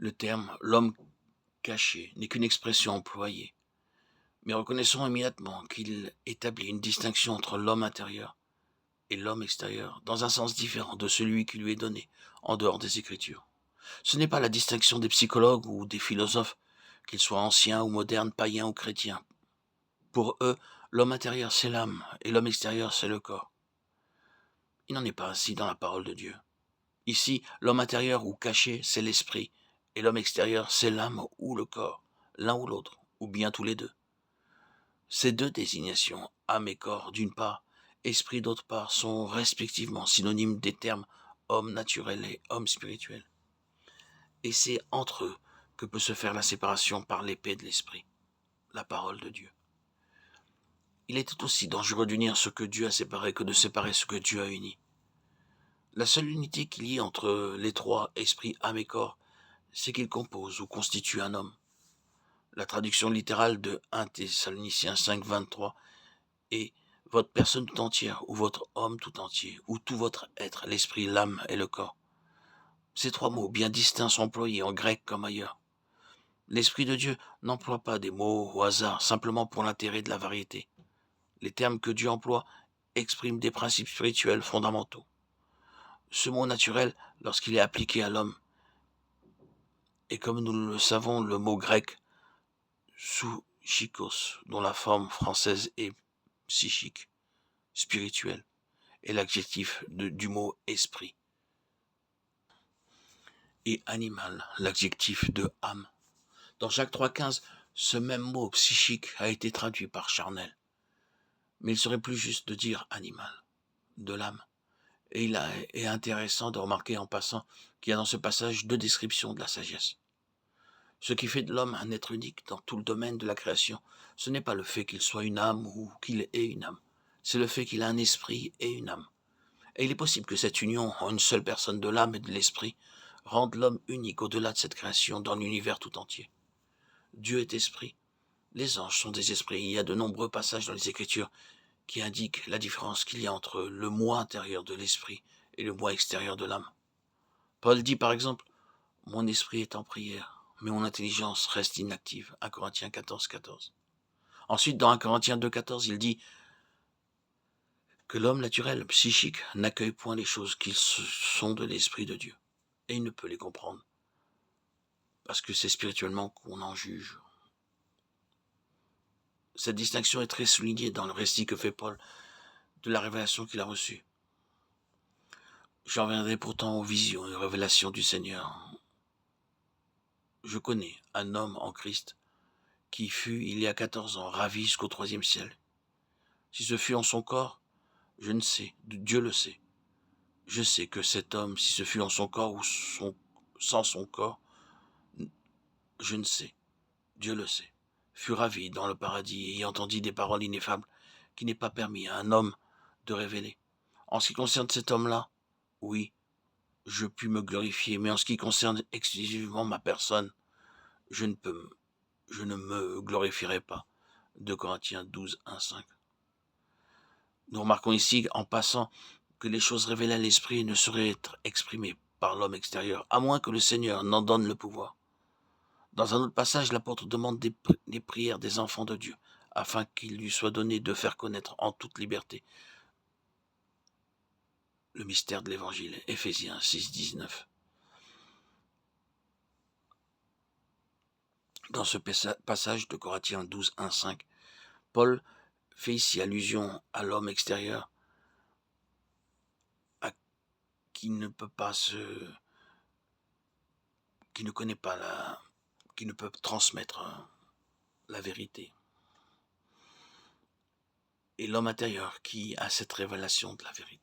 Le terme « l'homme caché » n'est qu'une expression employée, mais reconnaissons immédiatement qu'il établit une distinction entre l'homme intérieur et l'homme extérieur, dans un sens différent de celui qui lui est donné en dehors des Écritures. Ce n'est pas la distinction des psychologues ou des philosophes, qu'ils soient anciens ou modernes, païens ou chrétiens. Pour eux, l'homme intérieur c'est l'âme et l'homme extérieur c'est le corps. Il n'en est pas ainsi dans la parole de Dieu. Ici, l'homme intérieur ou caché c'est l'esprit et l'homme extérieur c'est l'âme ou le corps, l'un ou l'autre, ou bien tous les deux. Ces deux désignations, âme et corps d'une part, esprit d'autre part, sont respectivement synonymes des termes homme naturel et homme spirituel. Et c'est entre eux que peut se faire la séparation par l'épée de l'esprit, la parole de Dieu. Il était aussi dangereux d'unir ce que Dieu a séparé que de séparer ce que Dieu a uni. La seule unité qu'il y ait entre les trois, esprit, âme et corps, c'est qu'ils composent ou constituent un homme. La traduction littérale de 1 Thessaloniciens 5, 23 est « votre personne tout entière, ou votre homme tout entier, ou tout votre être, l'esprit, l'âme et le corps ». Ces trois mots bien distincts sont employés en grec comme ailleurs. L'Esprit de Dieu n'emploie pas des mots au hasard, simplement pour l'intérêt de la variété. Les termes que Dieu emploie expriment des principes spirituels fondamentaux. Ce mot naturel, lorsqu'il est appliqué à l'homme, est comme nous le savons le mot grec psychos, dont la forme française est psychique, spirituel, et l'adjectif du mot esprit, et animal, l'adjectif de âme. Dans Jacques 3,15, ce même mot psychique a été traduit par charnel. Mais il serait plus juste de dire animal, de l'âme. Et il est intéressant de remarquer en passant qu'il y a dans ce passage deux descriptions de la sagesse. Ce qui fait de l'homme un être unique dans tout le domaine de la création, ce n'est pas le fait qu'il soit une âme ou qu'il ait une âme, c'est le fait qu'il a un esprit et une âme. Et il est possible que cette union en une seule personne de l'âme et de l'esprit rende l'homme unique au-delà de cette création dans l'univers tout entier. Dieu est esprit. Les anges sont des esprits. Il y a de nombreux passages dans les Écritures qui indiquent la différence qu'il y a entre le moi intérieur de l'esprit et le moi extérieur de l'âme. Paul dit par exemple « Mon esprit est en prière, mais mon intelligence reste inactive » 1 Corinthiens 14, 14. Ensuite, dans 1 Corinthiens 2, 14, il dit que l'homme naturel, psychique, n'accueille point les choses qui sont de l'Esprit de Dieu. Et il ne peut les comprendre, parce que c'est spirituellement qu'on en juge. Cette distinction est très soulignée dans le récit que fait Paul de la révélation qu'il a reçue. J'en reviendrai pourtant aux visions et aux révélations du Seigneur. Je connais un homme en Christ qui fut, il y a 14 ans, ravi jusqu'au 3e ciel. Si ce fut en son corps, je ne sais, Dieu le sait. Je sais que cet homme, si ce fut en son corps ou sans son corps, je ne sais, Dieu le sait, fut ravi dans le paradis et entendit des paroles ineffables qui n'est pas permis à un homme de révéler. En ce qui concerne cet homme-là, oui, je puis me glorifier, mais en ce qui concerne exclusivement ma personne, je ne me glorifierai pas. 2 Corinthiens 12, 1, 5. Nous remarquons ici, en passant, que les choses révélées à l'esprit ne sauraient être exprimées par l'homme extérieur, à moins que le Seigneur n'en donne le pouvoir. Dans un autre passage, l'apôtre demande des prières des enfants de Dieu, afin qu'il lui soit donné de faire connaître en toute liberté le mystère de l'Évangile. Éphésiens 6, 19. Dans ce passage de Corinthiens 12, 1, 5, Paul fait ici allusion à l'homme extérieur, qui ne peut pas qui ne connaît pas qui ne peut transmettre la vérité. Et l'homme intérieur qui a cette révélation de la vérité.